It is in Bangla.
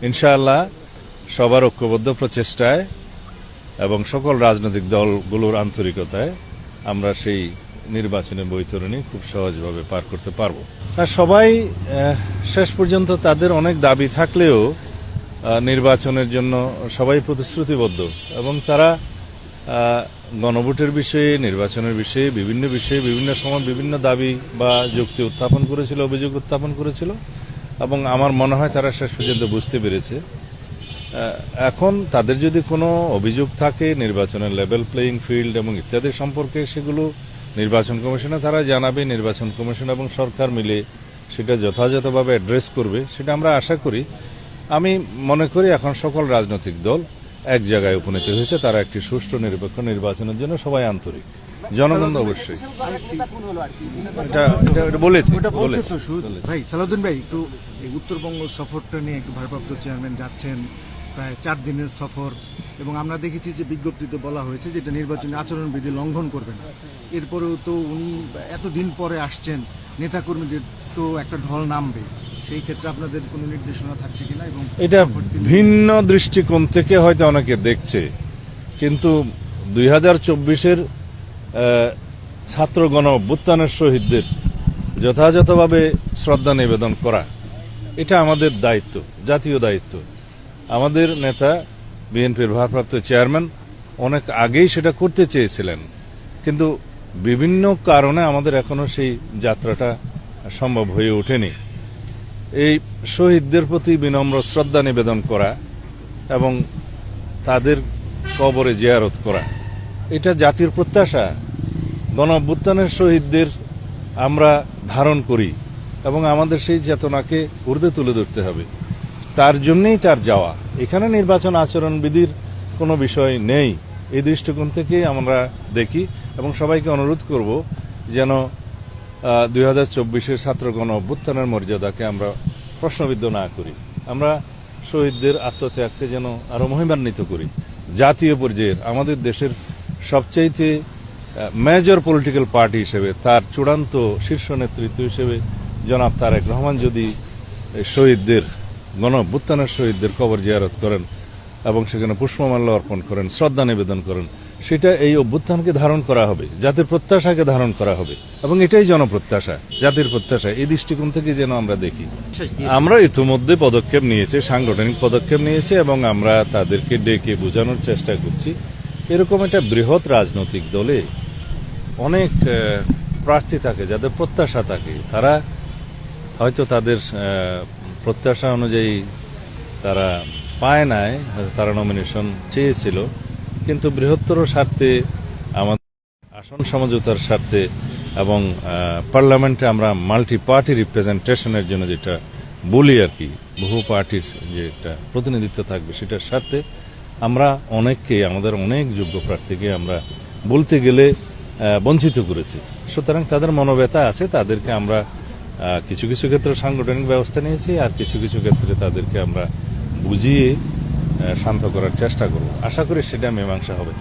ইনশাআল্লাহ সবার ঐক্যবদ্ধ প্রচেষ্টায় এবং সকল রাজনৈতিক দলগুলোর আন্তরিকতায় আমরা সেই নির্বাচনের বৈতরণী খুব সহজভাবে পার করতে পারব। আর সবাই শেষ পর্যন্ত তাদের অনেক দাবি থাকলেও নির্বাচনের জন্য সবাই প্রতিশ্রুতিবদ্ধ এবং তারা গণভোটের বিষয়ে, নির্বাচনের বিষয়ে, বিভিন্ন সময় বিভিন্ন দাবি বা যুক্তি উত্থাপন করেছিল, অভিযোগ উত্থাপন করেছিল এবং আমার মনে হয় তারা শেষ পর্যন্ত বুঝতে পেরেছে। এখন তাদের যদি কোনো অভিযোগ থাকে নির্বাচনের লেভেল প্লেয়িং ফিল্ড এবং ইত্যাদি সম্পর্কে, সেগুলো নির্বাচন কমিশনে তারা জানাবে। নির্বাচন কমিশন এবং সরকার মিলে সেটা যথাযথভাবে অ্যাড্রেস করবে, সেটা আমরা আশা করি। আমি মনে করি এখন সকল রাজনৈতিক দল এক জায়গায় উপনীত হয়েছে, তারা একটি সুষ্ঠু নিরপেক্ষ নির্বাচনের জন্য সবাই আন্তরিক। জনগণ অবশ্যই বলেছে। ভাই সালাউদ্দিন ভাই, একটু উত্তরবঙ্গ সফরটা নিয়ে একটু ভারপ্রাপ্ত চেয়ারম্যান যাচ্ছেন, প্রায় 4 দিনের সফর, এবং আমরা দেখেছি যে বিজ্ঞপ্তিতে বলা হয়েছে যে এটা নির্বাচনী আচরণবিধি লঙ্ঘন করবে না। এরপরেও তো উনি এতদিন পরে আসছেন, নেতাকর্মীদের তো একটা ঢল নামবে, সেই ক্ষেত্রে আপনাদের কোনো নির্দেশনা থাকছে কিনা? এবং এটা ভিন্ন দৃষ্টিকোণ থেকে হয়তো অনেকে দেখছে, কিন্তু 2024-এর ছাত্র গণ অভ্যুত্থানের শহীদদের যথাযথভাবে শ্রদ্ধা নিবেদন করা এটা আমাদের দায়িত্ব, জাতীয় দায়িত্ব। আমাদের নেতা বিএনপির ভারপ্রাপ্ত চেয়ারম্যান অনেক আগেই সেটা করতে চেয়েছিলেন, কিন্তু বিভিন্ন কারণে আমাদের এখনো সেই যাত্রাটা সম্ভব হয়ে ওঠেনি। এই শহীদদের প্রতি বিনম্র শ্রদ্ধা নিবেদন করা এবং তাদের কবরে জিয়ারত করা এটা জাতির প্রত্যাশা। গণ অভ্যুত্থানের শহীদদের আমরা ধারণ করি এবং আমাদের সেই চেতনাকে ঊর্ধ্বে তুলে ধরতে হবে। তার জন্যই তার যাওয়া। এখানে নির্বাচন আচরণবিধির কোনো বিষয় নেই, এই দৃষ্টিকোণ থেকেই আমরা দেখি এবং সবাইকে অনুরোধ করব যেন 2024-এর ছাত্র গণ অভ্যুত্থানের মর্যাদাকে আমরা প্রশ্নবিদ্ধ না করি। আমরা শহীদদের আত্মত্যাগকে যেন আরো মহিমান্বিত করি। জাতীয় পর্যায়ের আমাদের দেশের সবচাইতে মেজর পলিটিক্যাল পার্টি হিসেবে, তার চূড়ান্ত শীর্ষ নেতৃত্ব হিসেবে জনাব তারেক রহমান যদি শহীদদের, গণ অভ্যুত্থানের শহীদদের কবর জিয়ারত করেন এবং সেখানে পুষ্পমাল্য অর্পণ করেন, শ্রদ্ধা নিবেদন করেন, সেটা এই অভ্যুত্থানকে ধারণ করা হবে, জাতির প্রত্যাশাকে ধারণ করা হবে এবং এটাই জনপ্রত্যাশা, জাতির প্রত্যাশা। এই দৃষ্টিকোণ থেকে যেন আমরা দেখি। আমরা ইতিমধ্যে পদক্ষেপ নিয়েছি, সাংগঠনিক পদক্ষেপ নিয়েছি এবং আমরা তাদেরকে ডেকে বোঝানোর চেষ্টা করছি। এরকম একটা বৃহৎ রাজনৈতিক দলে অনেক প্রার্থী থাকে, যাদের প্রত্যাশা থাকে, তারা হয়তো তাদের প্রত্যাশা অনুযায়ী তারা পায় নাই, তারা নমিনেশন চেয়েছিল, কিন্তু বৃহত্তর স্বার্থে, আমাদের আসন সমঝোতার স্বার্থে এবং পার্লামেন্টে আমরা মাল্টি পার্টি রিপ্রেজেন্টেশনের জন্য যেটা বলি আর কি, বহু পার্টির যে একটা প্রতিনিধিত্ব থাকবে, সেটার স্বার্থে আমরা অনেককে, আমাদের অনেক যোগ্য প্রার্থীকে আমরা বলতে গেলে বঞ্চিত করেছি। সুতরাং তাদের মনোব্যথা আছে, তাদেরকে আমরা কিছু কিছু ক্ষেত্রে সাংগঠনিক ব্যবস্থা নিয়েছি, আর কিছু কিছু ক্ষেত্রে তাদেরকে আমরা বুঝিয়ে শান্ত করার চেষ্টা করব। আশা করি সেটা মীমাংসা হবে।